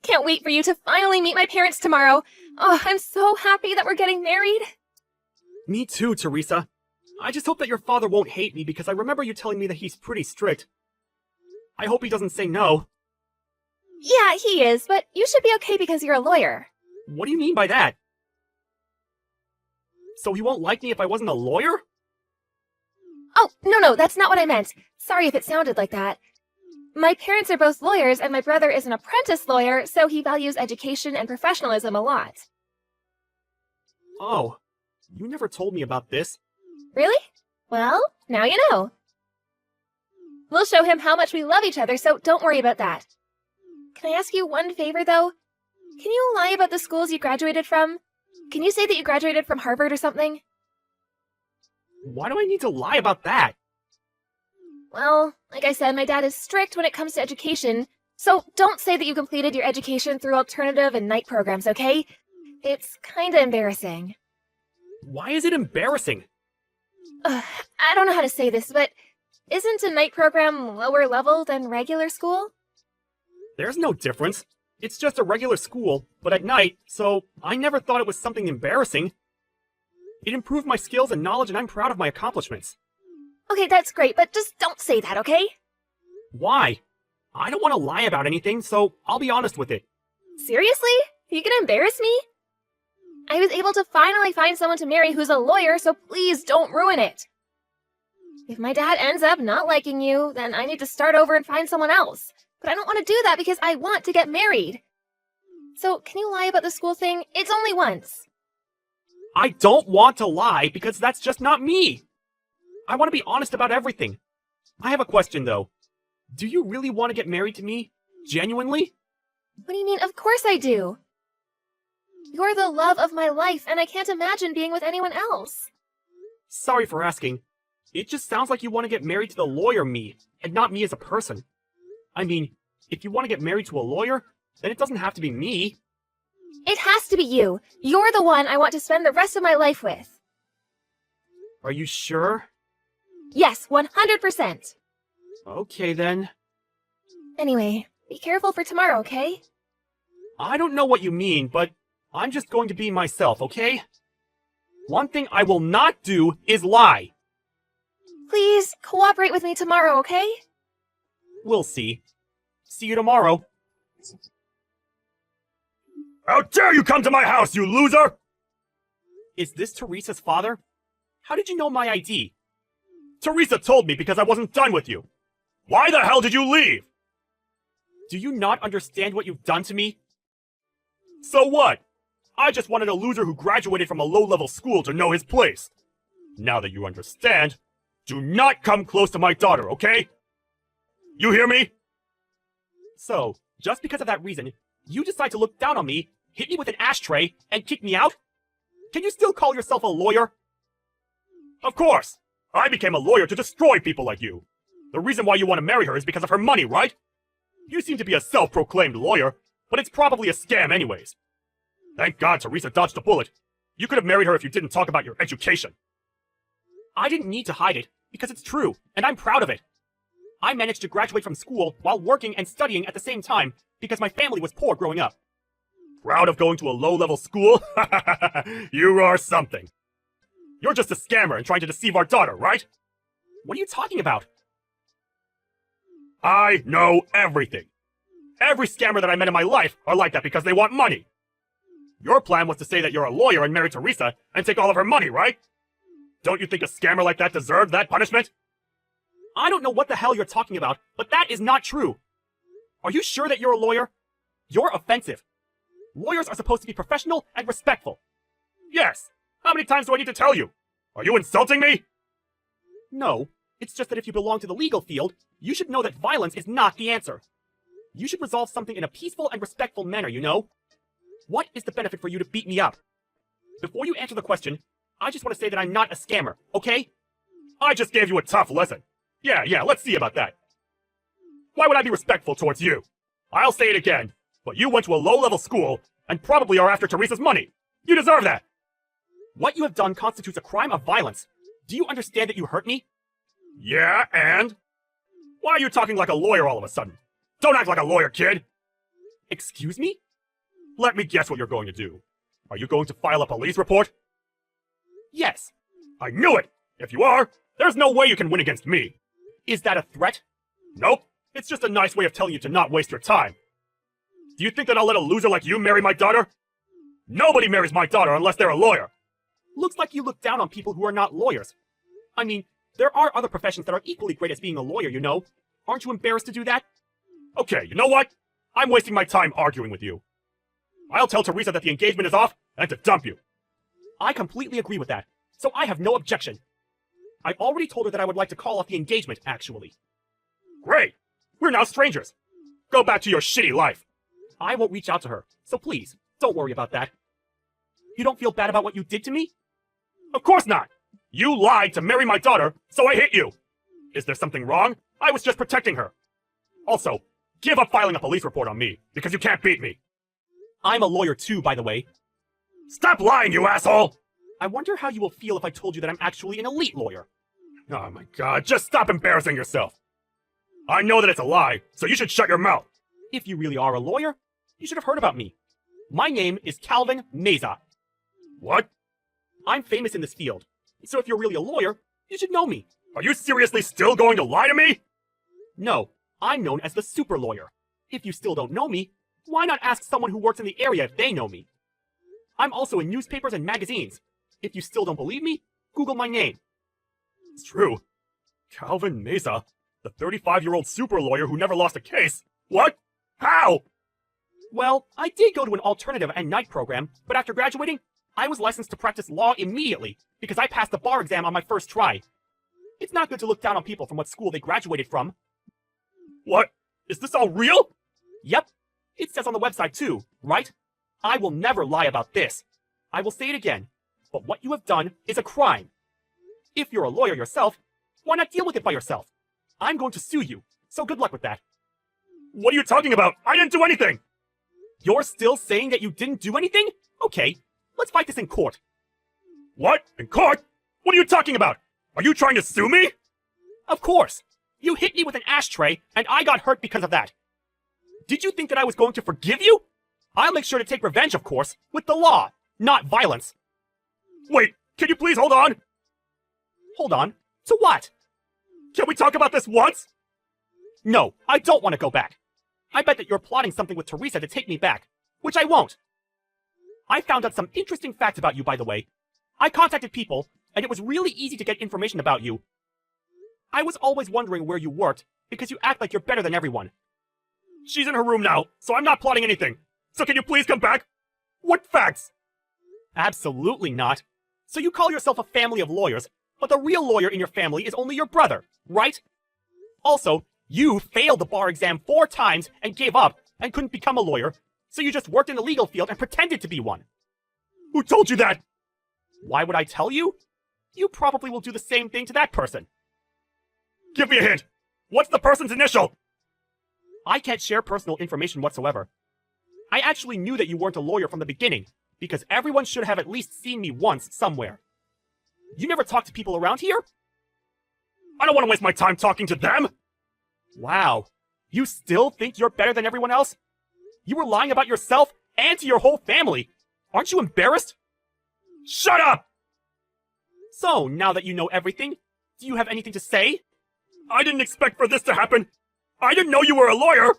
Can't wait for you to finally meet my parents tomorrow. Oh, I'm so happy that we're getting married. Me too, Teresa. I just hope that your father won't hate me because I remember you telling me that he's pretty strict. I hope he doesn't say no. Yeah, he is, but you should be okay because you're a lawyer. What do you mean by that? So he won't like me if I wasn't a lawyer? Oh, no, that's not what I meant. Sorry if it sounded like that. My parents are both lawyers, and my brother is an apprentice lawyer, so he values education and professionalism a lot. Oh, you never told me about this. Really? Well, now you know. We'll show him how much we love each other, so don't worry about that. Can I ask you one favor, though? Can you lie about the schools you graduated from? Can you say that you graduated from Harvard or something? Why do I need to lie about that? Well, like I said, my dad is strict when it comes to education, so don't say that you completed your education through alternative and night programs, okay? It's kinda embarrassing. Why is it embarrassing? I don't know how to say this, but isn't a night program lower level than regular school? There's no difference. It's just a regular school, but at night, so I never thought it was something embarrassing. It improved my skills and knowledge, and I'm proud of my accomplishments. Okay, that's great, but just don't say that, okay? Why? I don't want to lie about anything, so I'll be honest with it. Seriously? You gonna embarrass me? I was able to finally find someone to marry who's a lawyer, so please don't ruin it. If my dad ends up not liking you, then I need to start over and find someone else. But I don't want to do that because I want to get married. So, can you lie about the school thing? It's only once. I don't want to lie because that's just not me. I want to be honest about everything. I have a question, though. Do you really want to get married to me? Genuinely? What do you mean? Of course I do. You're the love of my life, and I can't imagine being with anyone else. Sorry for asking. It just sounds like you want to get married to the lawyer me, and not me as a person. I mean, if you want to get married to a lawyer, then it doesn't have to be me. It has to be you. You're the one I want to spend the rest of my life with. Are you sure? Yes, 100%. Okay, then. Anyway, be careful for tomorrow, okay? I don't know what you mean, but I'm just going to be myself, okay? One thing I will not do is lie. Please, cooperate with me tomorrow, okay? We'll see. See you tomorrow. How dare you come to my house, you loser! Is this Teresa's father? How did you know my ID? Teresa told me because I wasn't done with you. Why the hell did you leave? Do you not understand what you've done to me? So what? I just wanted a loser who graduated from a low-level school to know his place. Now that you understand, do not come close to my daughter, okay? You hear me? So, just because of that reason, you decide to look down on me, hit me with an ashtray, and kick me out? Can you still call yourself a lawyer? Of course! I became a lawyer to destroy people like you. The reason why you want to marry her is because of her money, right? You seem to be a self-proclaimed lawyer, but it's probably a scam anyways. Thank God Teresa dodged a bullet. You could have married her if you didn't talk about your education. I didn't need to hide it, because it's true, and I'm proud of it. I managed to graduate from school while working and studying at the same time because my family was poor growing up. Proud of going to a low-level school? You are something. You're just a scammer and trying to deceive our daughter, right? What are you talking about? I know everything. Every scammer that I met in my life are like that because they want money. Your plan was to say that you're a lawyer and marry Teresa and take all of her money, right? Don't you think a scammer like that deserved that punishment? I don't know what the hell you're talking about, but that is not true. Are you sure that you're a lawyer? You're offensive. Lawyers are supposed to be professional and respectful. Yes. How many times do I need to tell you? Are you insulting me? No. It's just that if you belong to the legal field, you should know that violence is not the answer. You should resolve something in a peaceful and respectful manner, you know? What is the benefit for you to beat me up? Before you answer the question, I just want to say that I'm not a scammer, okay? I just gave you a tough lesson. Yeah, let's see about that. Why would I be respectful towards you? I'll say it again, but you went to a low-level school and probably are after Teresa's money. You deserve that. What you have done constitutes a crime of violence. Do you understand that you hurt me? Yeah, and? Why are you talking like a lawyer all of a sudden? Don't act like a lawyer, kid. Excuse me? Let me guess what you're going to do. Are you going to file a police report? Yes. I knew it! If you are, there's no way you can win against me. Is that a threat? Nope. It's just a nice way of telling you to not waste your time. Do you think that I'll let a loser like you marry my daughter? Nobody marries my daughter unless they're a lawyer. Looks like you look down on people who are not lawyers. I mean, there are other professions that are equally great as being a lawyer, you know. Aren't you embarrassed to do that? Okay, you know what? I'm wasting my time arguing with you. I'll tell Teresa that the engagement is off and to dump you. I completely agree with that, so I have no objection. I already told her that I would like to call off the engagement, actually. Great! We're now strangers. Go back to your shitty life. I won't reach out to her, so please, don't worry about that. You don't feel bad about what you did to me? Of course not! You lied to marry my daughter, so I hit you! Is there something wrong? I was just protecting her. Also, give up filing a police report on me, because you can't beat me. I'm a lawyer too, by the way. Stop lying, you asshole! I wonder how you will feel if I told you that I'm actually an elite lawyer. Oh my god, just stop embarrassing yourself! I know that it's a lie, so you should shut your mouth! If you really are a lawyer, you should have heard about me. My name is Calvin Meza. What? I'm famous in this field, so if you're really a lawyer, you should know me. Are you seriously still going to lie to me? No, I'm known as the super lawyer. If you still don't know me, why not ask someone who works in the area if they know me? I'm also in newspapers and magazines. If you still don't believe me, Google my name. It's true. Calvin Meza, the 35-year-old super lawyer who never lost a case. What? How? Well, I did go to an alternative and night program, but after graduating, I was licensed to practice law immediately because I passed the bar exam on my first try. It's not good to look down on people from what school they graduated from. What? Is this all real? Yep. It says on the website too, right? I will never lie about this. I will say it again, but what you have done is a crime. If you're a lawyer yourself, why not deal with it by yourself? I'm going to sue you, so good luck with that. What are you talking about? I didn't do anything! You're still saying that you didn't do anything? Okay, let's fight this in court. What? In court? What are you talking about? Are you trying to sue me? Of course. You hit me with an ashtray, and I got hurt because of that. Did you think that I was going to forgive you? I'll make sure to take revenge, of course, with the law, not violence. Wait, can you please hold on? Hold on? To what? Can we talk about this once? No, I don't want to go back. I bet that you're plotting something with Teresa to take me back, which I won't. I found out some interesting facts about you, by the way. I contacted people, and it was really easy to get information about you. I was always wondering where you worked, because you act like you're better than everyone. She's in her room now, so I'm not plotting anything. So can you please come back? What facts? Absolutely not. So you call yourself a family of lawyers, but the real lawyer in your family is only your brother, right? Also, you failed the bar exam 4 times and gave up and couldn't become a lawyer, so you just worked in the legal field and pretended to be one. Who told you that? Why would I tell you? You probably will do the same thing to that person. Give me a hint. What's the person's initial? I can't share personal information whatsoever. I actually knew that you weren't a lawyer from the beginning, because everyone should have at least seen me once somewhere. You never talk to people around here? I don't want to waste my time talking to them! Wow, you still think you're better than everyone else? You were lying about yourself and to your whole family. Aren't you embarrassed? Shut up! So, now that you know everything, do you have anything to say? I didn't expect for this to happen! I didn't know you were a lawyer!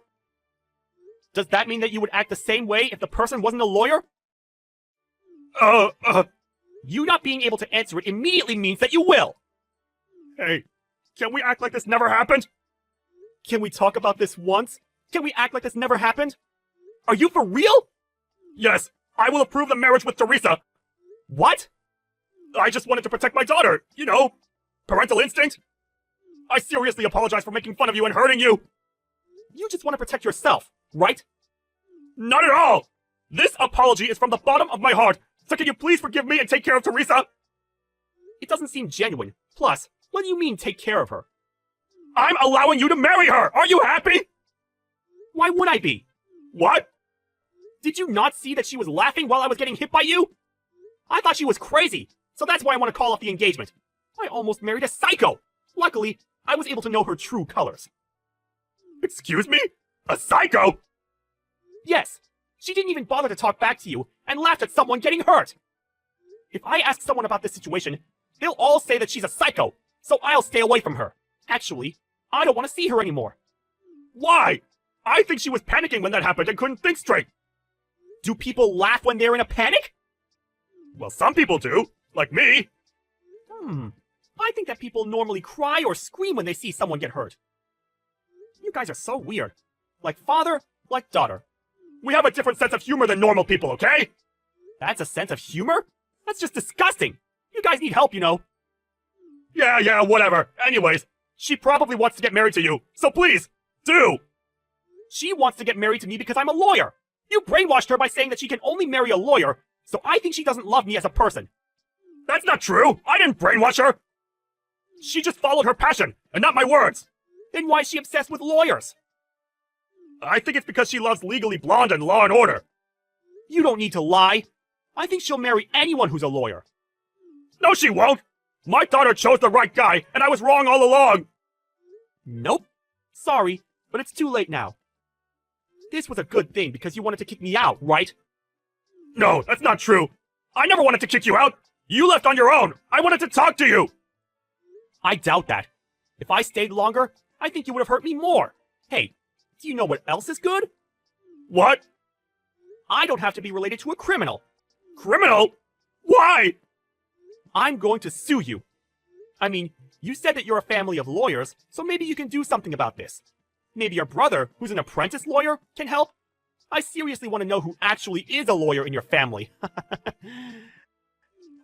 Does that mean that you would act the same way if the person wasn't a lawyer? You not being able to answer it immediately means that you will! Hey, can we act like this never happened? Can we talk about this once? Can we act like this never happened? Are you for real? Yes, I will approve the marriage with Teresa. What? I just wanted to protect my daughter, you know, parental instinct. I seriously apologize for making fun of you and hurting you. You just want to protect yourself, right? Not at all! This apology is from the bottom of my heart, so can you please forgive me and take care of Teresa? It doesn't seem genuine. Plus, what do you mean take care of her? I'm allowing you to marry her! Are you happy? Why would I be? What? Did you not see that she was laughing while I was getting hit by you? I thought she was crazy, so that's why I want to call off the engagement. I almost married a psycho! Luckily, I was able to know her true colors. Excuse me? A psycho? Yes, she didn't even bother to talk back to you and laughed at someone getting hurt. If I ask someone about this situation, they'll all say that she's a psycho, so I'll stay away from her. Actually, I don't want to see her anymore. Why? I think she was panicking when that happened and couldn't think straight. Do people laugh when they're in a panic? Well, some people do, like me. I think that people normally cry or scream when they see someone get hurt. You guys are so weird. Like father, like daughter. We have a different sense of humor than normal people, okay? That's a sense of humor? That's just disgusting. You guys need help, you know. Yeah, whatever. Anyways, she probably wants to get married to you, so please, do! She wants to get married to me because I'm a lawyer. You brainwashed her by saying that she can only marry a lawyer, so I think she doesn't love me as a person. That's not true! I didn't brainwash her! She just followed her passion, and not my words! Then why is she obsessed with lawyers? I think it's because she loves Legally Blonde and Law and Order. You don't need to lie. I think she'll marry anyone who's a lawyer. No, she won't! My daughter chose the right guy, and I was wrong all along! Nope. Sorry, but it's too late now. This was a good thing because you wanted to kick me out, right? No, that's not true. I never wanted to kick you out. You left on your own. I wanted to talk to you. I doubt that. If I stayed longer, I think you would have hurt me more. Hey, do you know what else is good? What? I don't have to be related to a criminal. Criminal? Why? I'm going to sue you. I mean, you said that you're a family of lawyers, so maybe you can do something about this. Maybe your brother, who's an apprentice lawyer, can help? I seriously want to know who actually is a lawyer in your family.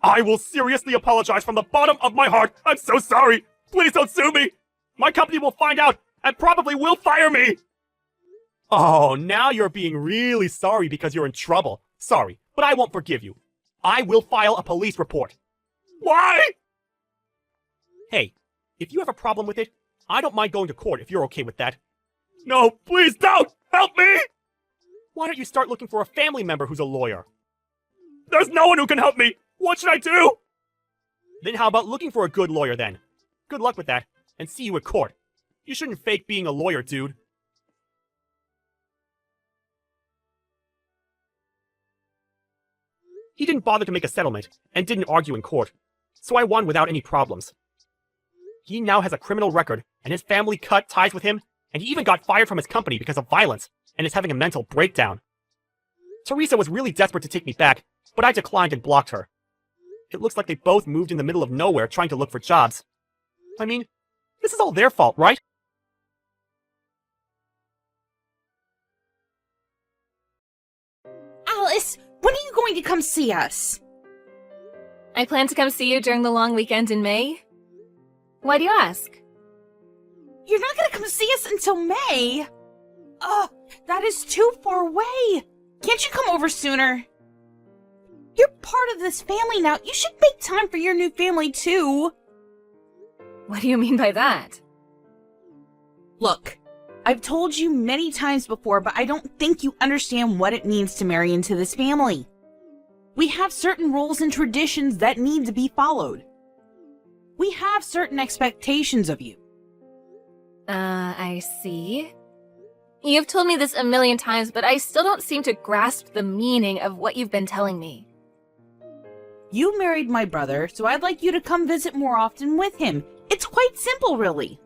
I will seriously apologize from the bottom of my heart. I'm so sorry. Please don't sue me. My company will find out and probably will fire me. Oh, now you're being really sorry because you're in trouble. Sorry, but I won't forgive you. I will file a police report. Why? Hey, if you have a problem with it, I don't mind going to court if you're okay with that. No, please don't! Help me! Why don't you start looking for a family member who's a lawyer? There's no one who can help me! What should I do? Then how about looking for a good lawyer then? Good luck with that, and see you at court. You shouldn't fake being a lawyer, dude. He didn't bother to make a settlement, and didn't argue in court, so I won without any problems. He now has a criminal record, and his family cut ties with him, and he even got fired from his company because of violence, and is having a mental breakdown. Teresa was really desperate to take me back, but I declined and blocked her. It looks like they both moved in the middle of nowhere trying to look for jobs. I mean, this is all their fault, right? Alice, when are you going to come see us? I plan to come see you during the long weekend in May. Why do you ask? You're not going to come see us until May? Ugh, that is too far away. Can't you come over sooner? You're part of this family now. You should make time for your new family, too. What do you mean by that? Look, I've told you many times before, but I don't think you understand what it means to marry into this family. We have certain rules and traditions that need to be followed. We have certain expectations of you. I see. You've told me this a million times, but I still don't seem to grasp the meaning of what you've been telling me. You married my brother, so I'd like you to come visit more often with him. It's quite simple, really.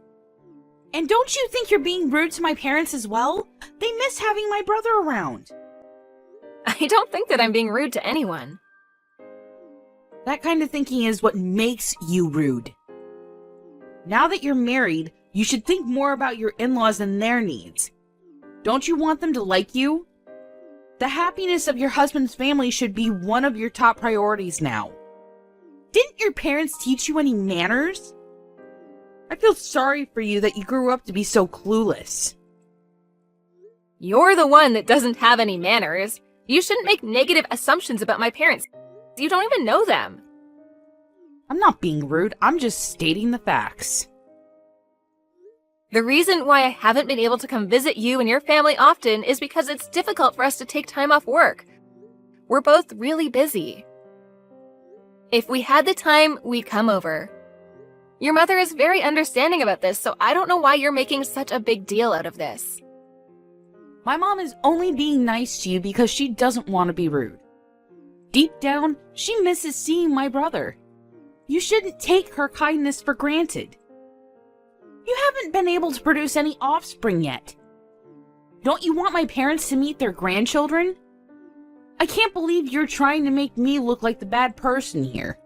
And don't you think you're being rude to my parents as well? They miss having my brother around. I don't think that I'm being rude to anyone. That kind of thinking is what makes you rude. Now that you're married, you should think more about your in-laws and their needs. Don't you want them to like you? The happiness of your husband's family should be one of your top priorities now. Didn't your parents teach you any manners? I feel sorry for you that you grew up to be so clueless. You're the one that doesn't have any manners. You shouldn't make negative assumptions about my parents. You don't even know them. I'm not being rude, I'm just stating the facts. The reason why I haven't been able to come visit you and your family often is because it's difficult for us to take time off work. We're both really busy. If we had the time, we'd come over. Your mother is very understanding about this, so I don't know why you're making such a big deal out of this. My mom is only being nice to you because she doesn't want to be rude. Deep down, she misses seeing my brother. You shouldn't take her kindness for granted. You haven't been able to produce any offspring yet. Don't you want my parents to meet their grandchildren? I can't believe you're trying to make me look like the bad person here.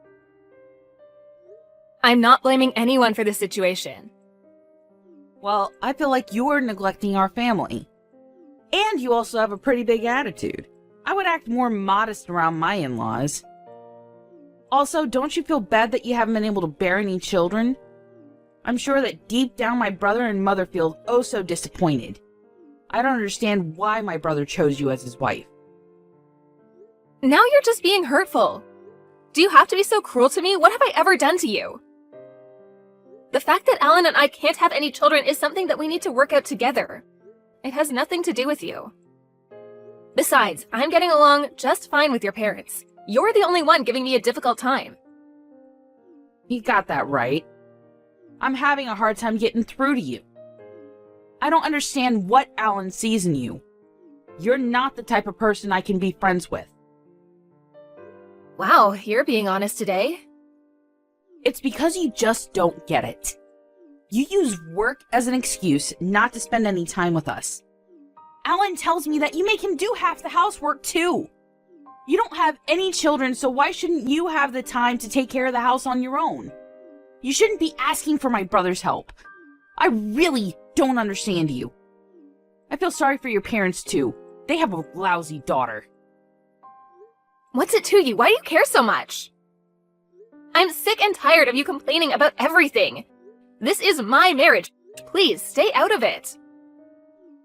I'm not blaming anyone for this situation. Well, I feel like you're neglecting our family. And you also have a pretty big attitude. I would act more modest around my in-laws. Also, don't you feel bad that you haven't been able to bear any children? I'm sure that deep down my brother and mother feel oh so disappointed. I don't understand why my brother chose you as his wife. Now you're just being hurtful. Do you have to be so cruel to me? What have I ever done to you? The fact that Alan and I can't have any children is something that we need to work out together. It has nothing to do with you. Besides, I'm getting along just fine with your parents. You're the only one giving me a difficult time. You got that right. I'm having a hard time getting through to you. I don't understand what Alan sees in you. You're not the type of person I can be friends with. Wow, you're being honest today. It's because you just don't get it. You use work as an excuse not to spend any time with us. Alan tells me that you make him do half the housework too. You don't have any children, so why shouldn't you have the time to take care of the house on your own? You shouldn't be asking for my brother's help. I really don't understand you. I feel sorry for your parents too. They have a lousy daughter. What's it to you? Why do you care so much? I'm sick and tired of you complaining about everything. This is my marriage. Please, stay out of it.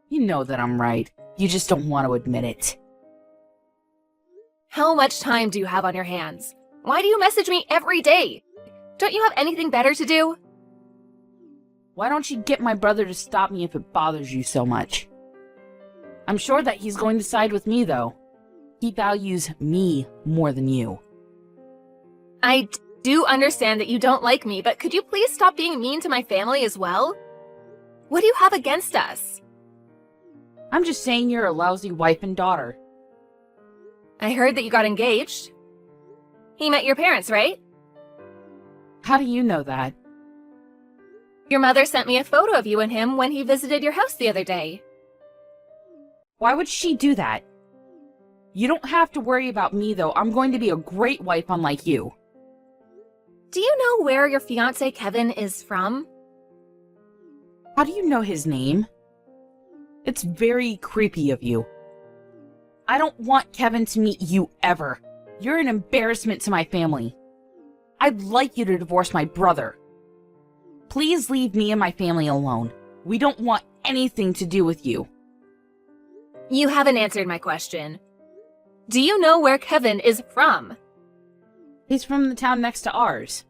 You know that I'm right. You just don't want to admit it. How much time do you have on your hands? Why do you message me every day? Don't you have anything better to do? Why don't you get my brother to stop me if it bothers you so much? I'm sure that he's going to side with me, though. He values me more than you. I do understand that you don't like me, but could you please stop being mean to my family as well? What do you have against us? I'm just saying you're a lousy wife and daughter. I heard that you got engaged. He met your parents, right? How do you know that? Your mother sent me a photo of you and him when he visited your house the other day. Why would she do that? You don't have to worry about me, though. I'm going to be a great wife unlike you. Do you know where your fiancé Kevin is from? How do you know his name? It's very creepy of you. I don't want Kevin to meet you ever. You're an embarrassment to my family. I'd like you to divorce my brother. Please leave me and my family alone. We don't want anything to do with you. You haven't answered my question. Do you know where Kevin is from? He's from the town next to ours.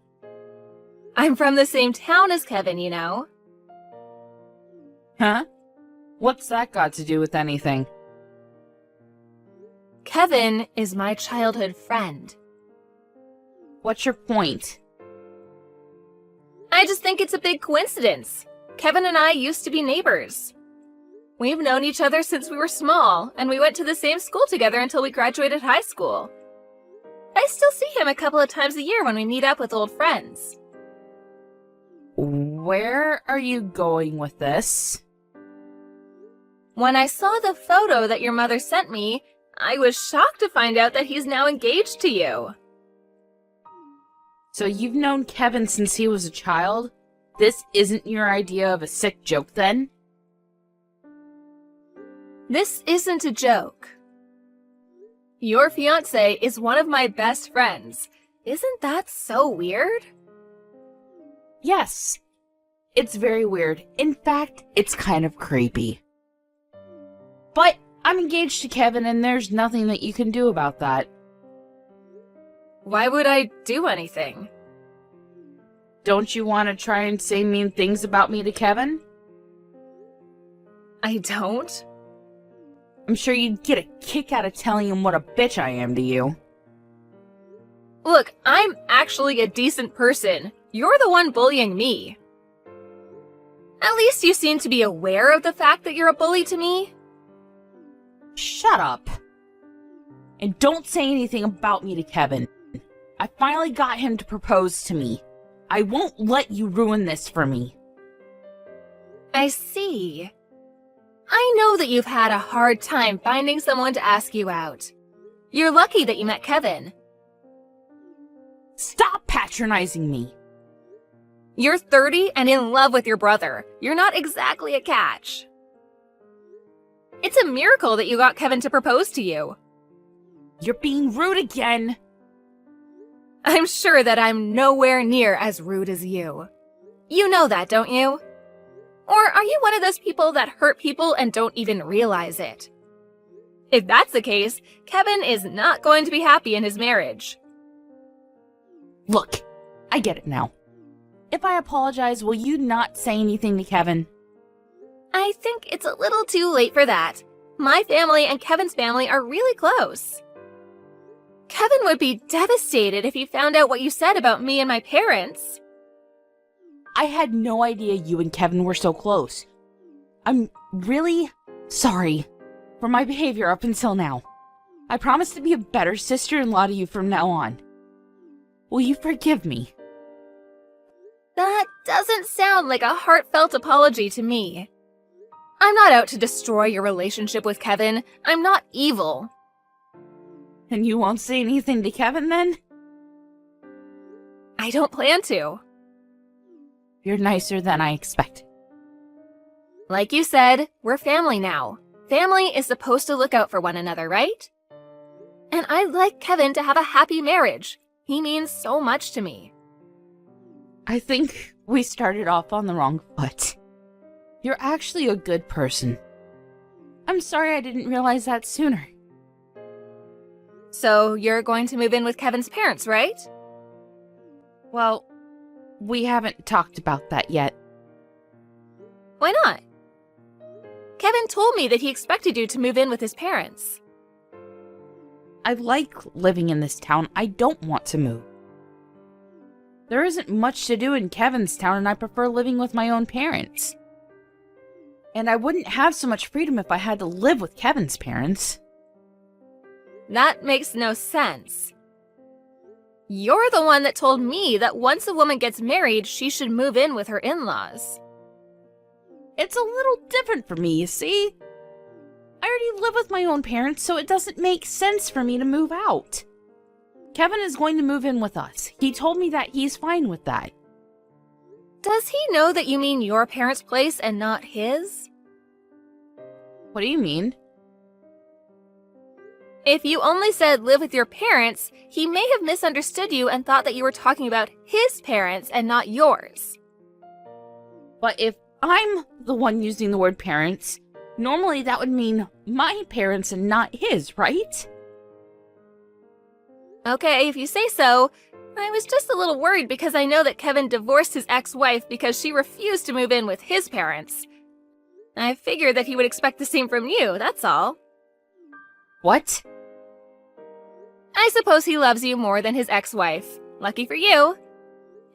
I'm from the same town as Kevin, you know. Huh? What's that got to do with anything? Kevin is my childhood friend. What's your point? I just think it's a big coincidence. Kevin and I used to be neighbors. We've known each other since we were small, and we went to the same school together until we graduated high school. I still see him a couple of times a year when we meet up with old friends. Where are you going with this? When I saw the photo that your mother sent me, I was shocked to find out that he's now engaged to you. So you've known Kevin since he was a child? This isn't your idea of a sick joke, then? This isn't a joke. Your fiancé is one of my best friends. Isn't that so weird? Yes. It's very weird. In fact, it's kind of creepy. But I'm engaged to Kevin, and there's nothing that you can do about that. Why would I do anything? Don't you want to try and say mean things about me to Kevin? I don't. I'm sure you'd get a kick out of telling him what a bitch I am to you. Look, I'm actually a decent person. You're the one bullying me. At least you seem to be aware of the fact that you're a bully to me. Shut up. And don't say anything about me to Kevin. I finally got him to propose to me. I won't let you ruin this for me. I see. I know that you've had a hard time finding someone to ask you out. You're lucky that you met Kevin. Stop patronizing me. You're 30 and in love with your brother. You're not exactly a catch. It's a miracle that you got Kevin to propose to you. You're being rude again. I'm sure that I'm nowhere near as rude as you. You know that, don't you? Or are you one of those people that hurt people and don't even realize it? If that's the case, Kevin is not going to be happy in his marriage. Look, I get it now. If I apologize, will you not say anything to Kevin? I think it's a little too late for that. My family and Kevin's family are really close. Kevin would be devastated if he found out what you said about me and my parents. I had no idea you and Kevin were so close. I'm really sorry for my behavior up until now. I promise to be a better sister-in-law to you from now on. Will you forgive me? That doesn't sound like a heartfelt apology to me. I'm not out to destroy your relationship with Kevin. I'm not evil. And you won't say anything to Kevin then? I don't plan to. You're nicer than I expected. Like you said, we're family now. Family is supposed to look out for one another, right? And I'd like Kevin to have a happy marriage. He means so much to me. I think we started off on the wrong foot. You're actually a good person. I'm sorry I didn't realize that sooner. So you're going to move in with Kevin's parents, right? Well, we haven't talked about that yet. Why not? Kevin told me that he expected you to move in with his parents. I like living in this town. I don't want to move. There isn't much to do in Kevin's town, and I prefer living with my own parents. And I wouldn't have so much freedom if I had to live with Kevin's parents. That makes no sense. You're the one that told me that once a woman gets married, she should move in with her in-laws. It's a little different for me, you see? I already live with my own parents, so it doesn't make sense for me to move out. Kevin is going to move in with us. He told me that he's fine with that. Does he know that you mean your parents' place and not his? What do you mean? If you only said live with your parents, he may have misunderstood you and thought that you were talking about his parents and not yours. But if I'm the one using the word parents, normally that would mean my parents and not his, right? Okay, if you say so. I was just a little worried because I know that Kevin divorced his ex-wife because she refused to move in with his parents. I figured that he would expect the same from you, that's all. What? I suppose he loves you more than his ex-wife. Lucky for you.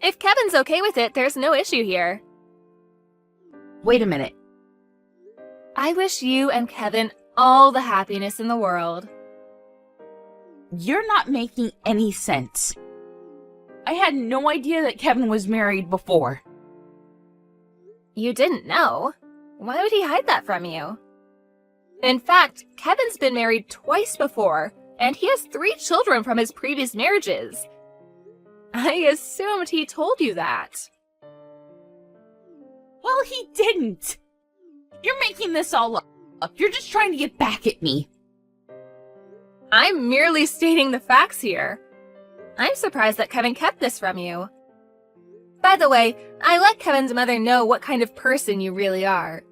If Kevin's okay with it, there's no issue here. Wait a minute. I wish you and Kevin all the happiness in the world. You're not making any sense. I had no idea that Kevin was married before. You didn't know? Why would he hide that from you? In fact, Kevin's been married twice before, and he has 3 children from his previous marriages. I assumed he told you that. Well, he didn't. You're making this all up. You're just trying to get back at me. I'm merely stating the facts here. I'm surprised that Kevin kept this from you. By the way, I let Kevin's mother know what kind of person you really are.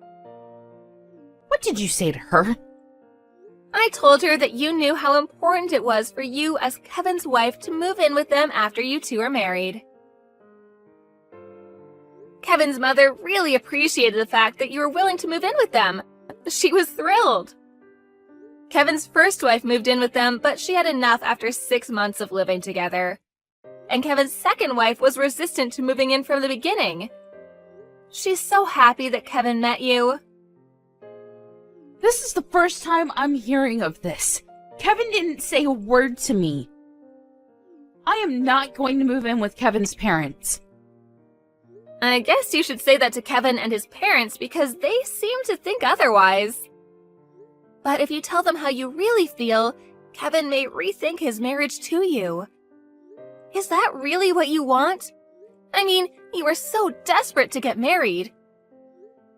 What did you say to her? I told her that you knew how important it was for you as Kevin's wife to move in with them after you two are married. Kevin's mother really appreciated the fact that you were willing to move in with them. She was thrilled. Kevin's first wife moved in with them, but she had enough after 6 months of living together. And Kevin's second wife was resistant to moving in from the beginning. She's so happy that Kevin met you. This is the first time I'm hearing of this. Kevin didn't say a word to me. I am not going to move in with Kevin's parents. I guess you should say that to Kevin and his parents because they seem to think otherwise. But if you tell them how you really feel, Kevin may rethink his marriage to you. Is that really what you want? I mean, you were so desperate to get married.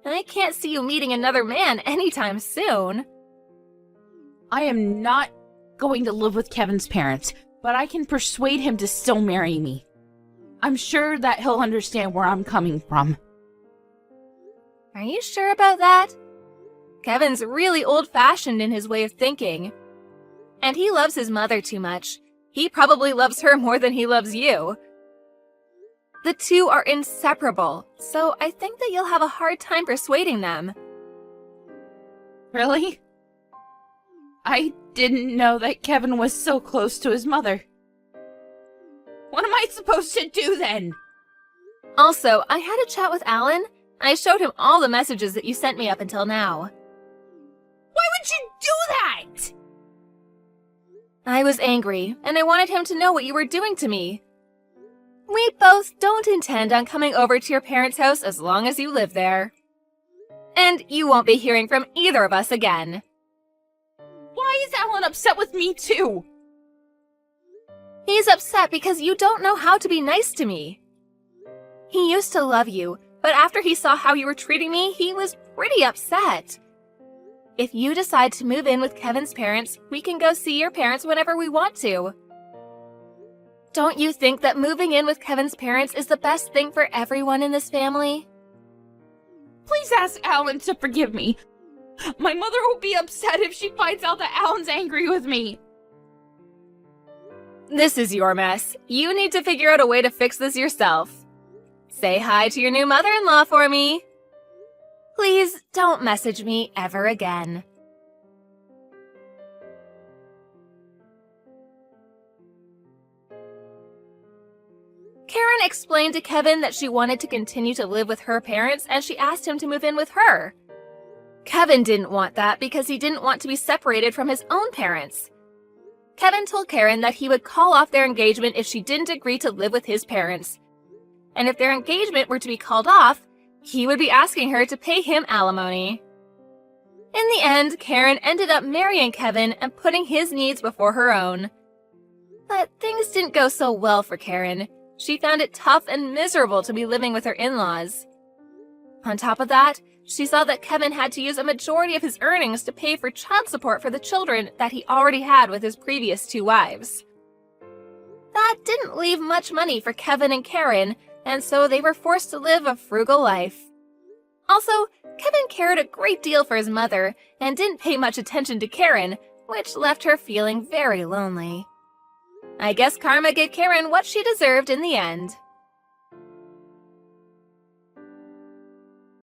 I can't see you meeting another man anytime soon. I am not going to live with Kevin's parents, but I can persuade him to still marry me. I'm sure that he'll understand where I'm coming from. Are you sure about that? Kevin's really old-fashioned in his way of thinking. And he loves his mother too much. He probably loves her more than he loves you. The two are inseparable, so I think that you'll have a hard time persuading them. Really? I didn't know that Kevin was so close to his mother. What am I supposed to do then? Also, I had a chat with Alan. I showed him all the messages that you sent me up until now. Why would you do that? I was angry, and I wanted him to know what you were doing to me. We both don't intend on coming over to your parents' house as long as you live there. And you won't be hearing from either of us again. Why is Alan upset with me too? He's upset because you don't know how to be nice to me. He used to love you, but after he saw how you were treating me, he was pretty upset. If you decide to move in with Kevin's parents, we can go see your parents whenever we want to. Don't you think that moving in with Kevin's parents is the best thing for everyone in this family? Please ask Alan to forgive me. My mother will be upset if she finds out that Alan's angry with me. This is your mess. You need to figure out a way to fix this yourself. Say hi to your new mother-in-law for me. Please don't message me ever again. Karen explained to Kevin that she wanted to continue to live with her parents and she asked him to move in with her. Kevin didn't want that because he didn't want to be separated from his own parents. Kevin told Karen that he would call off their engagement if she didn't agree to live with his parents. And if their engagement were to be called off, he would be asking her to pay him alimony. In the end, Karen ended up marrying Kevin and putting his needs before her own. But things didn't go so well for Karen. She found it tough and miserable to be living with her in-laws. On top of that, she saw that Kevin had to use a majority of his earnings to pay for child support for the children that he already had with his previous 2 wives. That didn't leave much money for Kevin and Karen, and so they were forced to live a frugal life. Also, Kevin cared a great deal for his mother and didn't pay much attention to Karen, which left her feeling very lonely. I guess karma gave Karen what she deserved in the end.